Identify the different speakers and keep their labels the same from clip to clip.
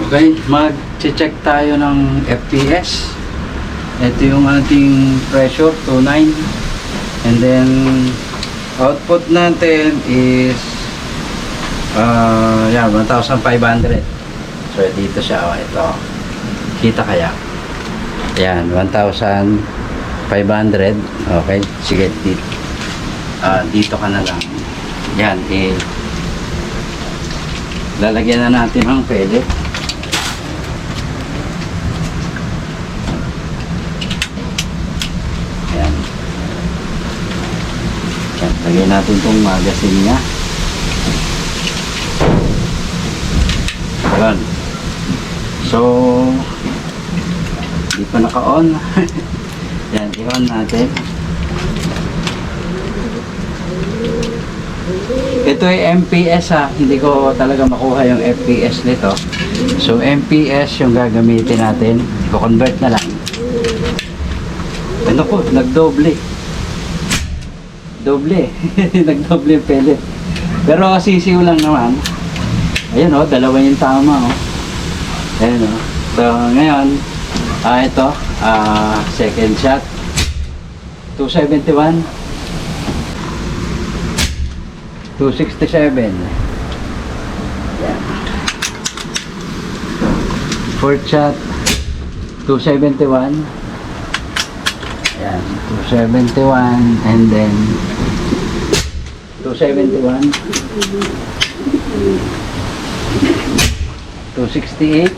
Speaker 1: Okay, mag-check tayo ng FPS. Ito yung ating pressure, 29. And then, output natin is yan, 1,500. So, dito siya. Oh, ito. Kita kaya? Yan, 1,500. Okay, sige, dito ka na lang. Yan, lalagyan na natin ng pellet. Yan. Yan, lagyan natin itong magazine niya. Yan. So, di pa naka-on. Yan, i-on natin. Ito ay MPS ha, hindi ko talaga makuha yung FPS nito. So MPS yung gagamitin natin. I-convert na lang. Ano po, nagdoble. Doble. Nagdoble yung pellet. Pero sisiw lang naman. Ayun o, dalawa yung tama o. Ayun o. So ngayon, ito, second shot. 271. 267. Yan. Fourth shot, 271. Yan, 271 and then 271. 268.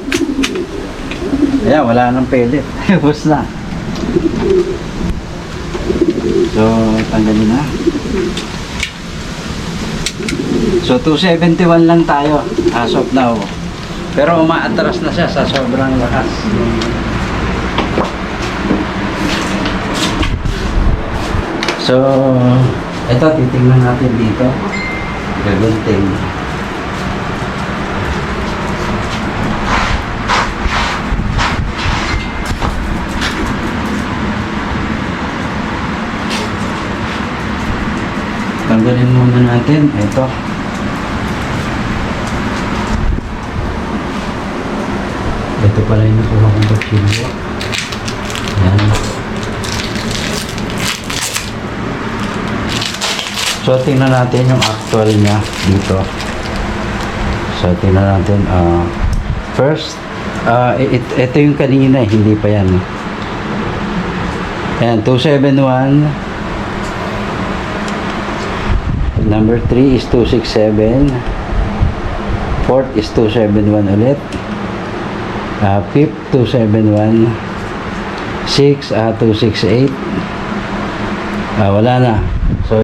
Speaker 1: Ayan, wala nang pellet. Bus na. So, tanggalin na. So 271 lang tayo as of now. Pero umaatras na siya sa sobrang lakas. So ito, titingnan natin dito. Gagunting. Tanggalin muna natin ito. Ito pala yung nakuha kong torchilyo. Yan. So tingnan natin yung actual niya dito. So tingnan natin first ito yung kanina, hindi pa yan. Yan, 271. Number 3 is 267. Fourth is 271 ulit. Fifth, 271. 6, 268. Wala na. So